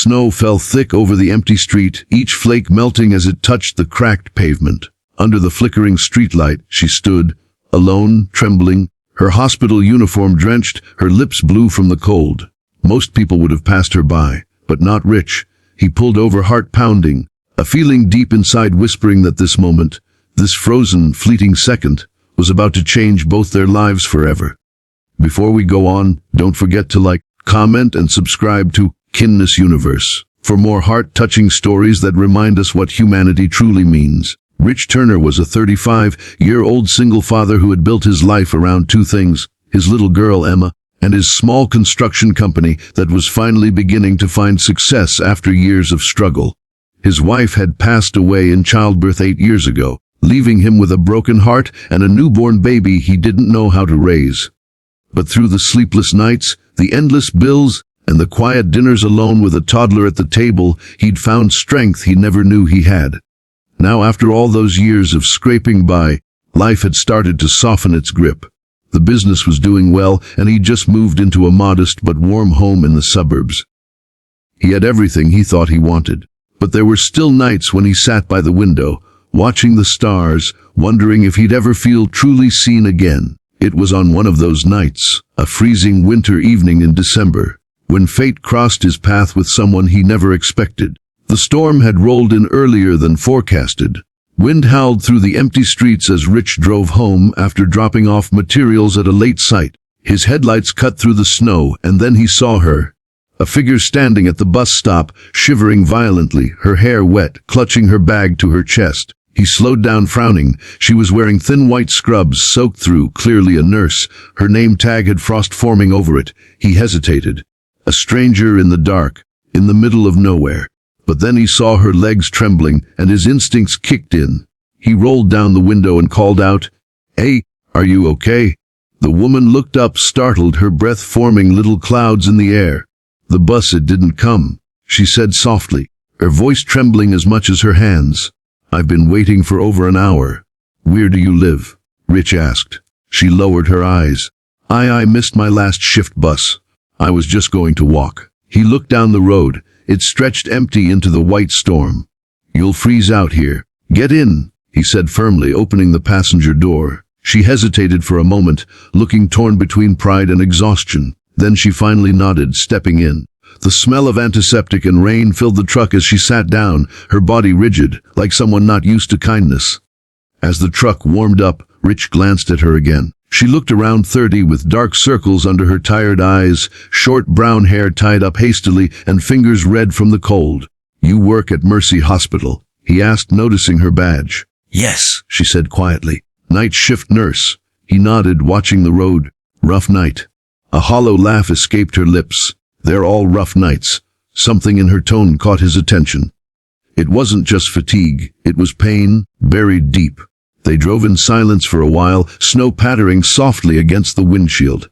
Snow fell thick over the empty street, each flake melting as it touched the cracked pavement. Under the flickering streetlight, she stood, alone, trembling, her hospital uniform drenched, her lips blue from the cold. Most people would have passed her by, but not Rich. He pulled over, heart pounding, a feeling deep inside whispering that this moment, this frozen, fleeting second, was about to change both their lives forever. Before we go on, don't forget to like, comment, and subscribe to Kindest Universe for more heart-touching stories that remind us what humanity truly means. Rich Turner was a 35-year-old single father who had built his life around two things: his little girl Emma and his small construction company that was finally beginning to find success after years of struggle. His wife had passed away in childbirth 8 years ago, leaving him with a broken heart and a newborn baby he didn't know how to raise. But through the sleepless nights, the endless bills, and the quiet dinners alone with a toddler at the table, he'd found strength he never knew he had. Now, after all those years of scraping by, life had started to soften its grip. The business was doing well, and he'd just moved into a modest but warm home in the suburbs. He had everything he thought he wanted, but there were still nights when he sat by the window, watching the stars, wondering if he'd ever feel truly seen again. It was on one of those nights, a freezing winter evening in December, when fate crossed his path with someone he never expected. The storm had rolled in earlier than forecasted. Wind howled through the empty streets as Rich drove home after dropping off materials at a late site. His headlights cut through the snow, and then he saw her. A figure standing at the bus stop, shivering violently, her hair wet, clutching her bag to her chest. He slowed down, frowning. She was wearing thin white scrubs soaked through, clearly a nurse. Her name tag had frost forming over it. He hesitated. A stranger in the dark, in the middle of nowhere. But then he saw her legs trembling, and his instincts kicked in. He rolled down the window and called out, "Hey, are you okay?" The woman looked up, startled, her breath forming little clouds in the air. "The bus, it didn't come," she said softly, her voice trembling as much as her hands. "I've been waiting for over an hour." "Where do you live?" Rich asked. She lowered her eyes. I missed my last shift bus. I was just going to walk." He looked down the road. It stretched empty into the white storm. "You'll freeze out here. Get in," he said firmly, opening the passenger door. She hesitated for a moment, looking torn between pride and exhaustion. Then she finally nodded, stepping in. The smell of antiseptic and rain filled the truck as she sat down, her body rigid, like someone not used to kindness. As the truck warmed up, Rich glanced at her again. She looked around 30 with dark circles under her tired eyes, short brown hair tied up hastily, and fingers red from the cold. "You work at Mercy Hospital?" he asked, noticing her badge. "Yes," she said quietly. "Night shift nurse." He nodded, watching the road. "Rough night." A hollow laugh escaped her lips. "They're all rough nights." Something in her tone caught his attention. It wasn't just fatigue, it was pain, buried deep. They drove in silence for a while, snow pattering softly against the windshield.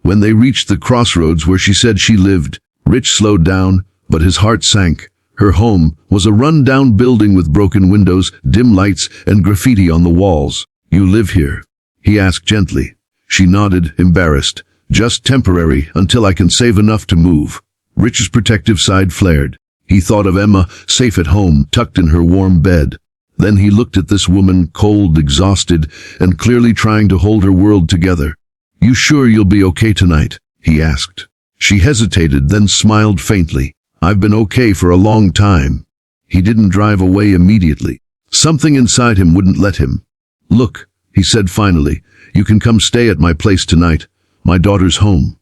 When they reached the crossroads where she said she lived, Rich slowed down, but his heart sank. Her home was a run-down building with broken windows, dim lights, and graffiti on the walls. "You live here?" he asked gently. She nodded, embarrassed. "Just temporary, until I can save enough to move." Rich's protective side flared. He thought of Emma, safe at home, tucked in her warm bed. Then he looked at this woman, cold, exhausted, and clearly trying to hold her world together. "You sure you'll be okay tonight?" he asked. She hesitated, then smiled faintly. "I've been okay for a long time." He didn't drive away immediately. Something inside him wouldn't let him. "Look," he said finally, "you can come stay at my place tonight. My daughter's home.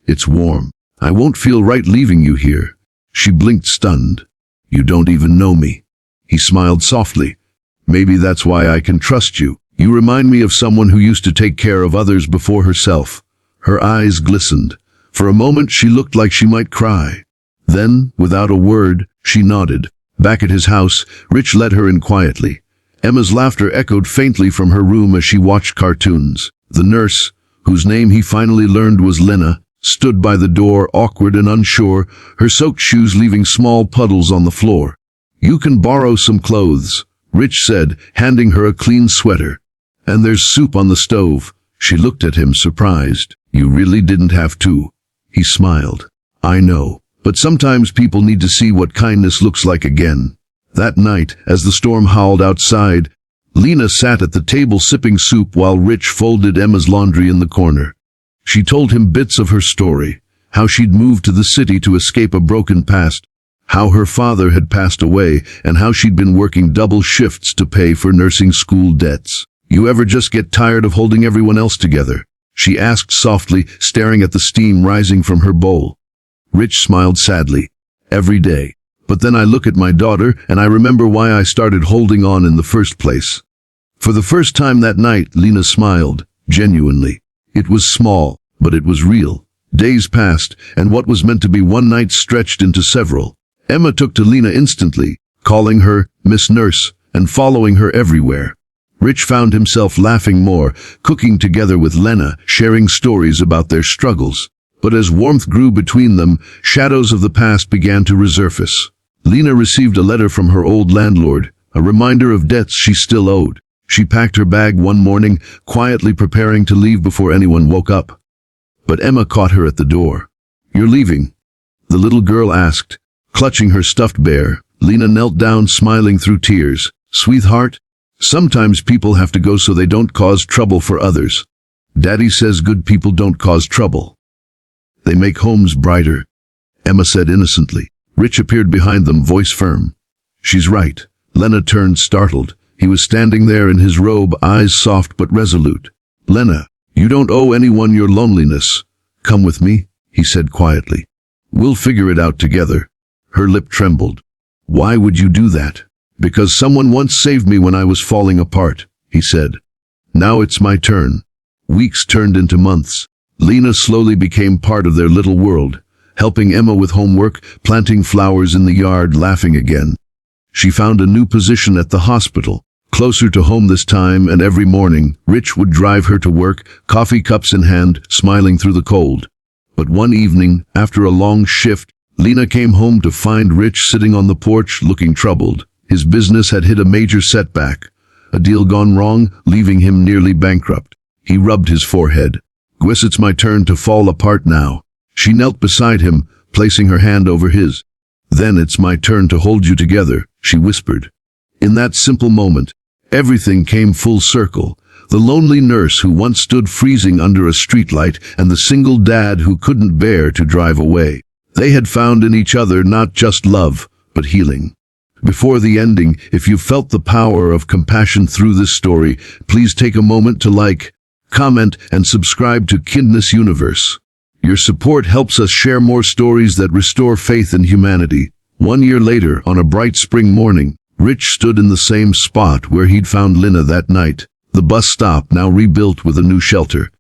It's warm. I won't feel right leaving you here." She blinked, stunned. "You don't even know me." He smiled softly. "Maybe that's why I can trust you. You remind me of someone who used to take care of others before herself." Her eyes glistened. For a moment she looked like she might cry. Then, without a word, she nodded. Back at his house, Rich led her in quietly. Emma's laughter echoed faintly from her room as she watched cartoons. The nurse, whose name he finally learned was Lena, stood by the door, awkward and unsure, her soaked shoes leaving small puddles on the floor. "You can borrow some clothes," Rich said, handing her a clean sweater. "And there's soup on the stove." She looked at him, surprised. "You really didn't have to." He smiled. "I know, But sometimes people need to see what kindness looks like again. That night, as the storm howled outside, Lena sat at the table sipping soup while Rich folded Emma's laundry in the corner. She told him bits of her story, how she'd moved to the city to escape a broken past, how her father had passed away, and how she'd been working double shifts to pay for nursing school debts. "You ever just get tired of holding everyone else together?" she asked softly, staring at the steam rising from her bowl. Rich smiled sadly. "Every day. But then I look at my daughter, and I remember why I started holding on in the first place." For the first time that night, Lena smiled, genuinely. It was small, but it was real. Days passed, and what was meant to be one night stretched into several. Emma took to Lena instantly, calling her Miss Nurse, and following her everywhere. Rich found himself laughing more, cooking together with Lena, sharing stories about their struggles. But as warmth grew between them, shadows of the past began to resurface. Lena received a letter from her old landlord, a reminder of debts she still owed. She packed her bag one morning, quietly preparing to leave before anyone woke up. But Emma caught her at the door. "You're leaving?" the little girl asked. Clutching her stuffed bear, Lena knelt down, smiling through tears. "Sweetheart, sometimes people have to go so they don't cause trouble for others. Daddy says good people don't cause trouble. They make homes brighter," Emma said innocently. Rich appeared behind them, voice firm. "She's right." Lena turned, startled. He was standing there in his robe, eyes soft but resolute. "Lena, you don't owe anyone your loneliness. Come with me," he said quietly. "We'll figure it out together." Her lip trembled. "Why would you do that?" "Because someone once saved me when I was falling apart," he said. "Now it's my turn." Weeks turned into months. Lena slowly became part of their little world, helping Emma with homework, planting flowers in the yard, laughing again. She found a new position at the hospital, closer to home this time, and every morning, Rich would drive her to work, coffee cups in hand, smiling through the cold. But one evening, after a long shift, Lena came home to find Rich sitting on the porch, looking troubled. His business had hit a major setback, a deal gone wrong, leaving him nearly bankrupt. He rubbed his forehead. "Guess it's my turn to fall apart now." She knelt beside him, placing her hand over his. "Then it's my turn to hold you together," she whispered. In that simple moment, everything came full circle. The lonely nurse who once stood freezing under a streetlight, and the single dad who couldn't bear to drive away. They had found in each other not just love, but healing. Before the ending, if you felt the power of compassion through this story, please take a moment to like, comment, and subscribe to Kindest Universe. Your support helps us share more stories that restore faith in humanity. 1 year later, on a bright spring morning, Rich stood in the same spot where he'd found Lena that night, the bus stop now rebuilt with a new shelter.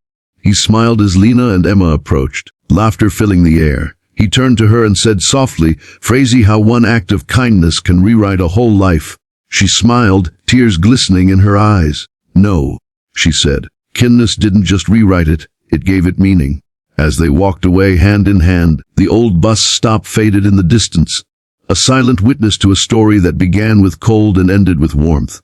He smiled as Lena and Emma approached, laughter filling the air. He turned to her and said softly, "Phrasey, how one act of kindness can rewrite a whole life." She smiled, tears glistening in her eyes. "No," she said. "Kindness didn't just rewrite it, it gave it meaning." As they walked away hand in hand, the old bus stop faded in the distance, a silent witness to a story that began with cold and ended with warmth.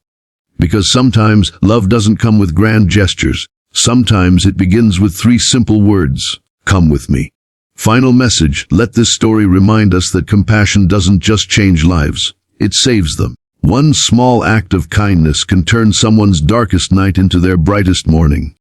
Because sometimes love doesn't come with grand gestures. Sometimes it begins with 3 simple words. Come with me. Final message: let this story remind us that compassion doesn't just change lives, it saves them. One small act of kindness can turn someone's darkest night into their brightest morning.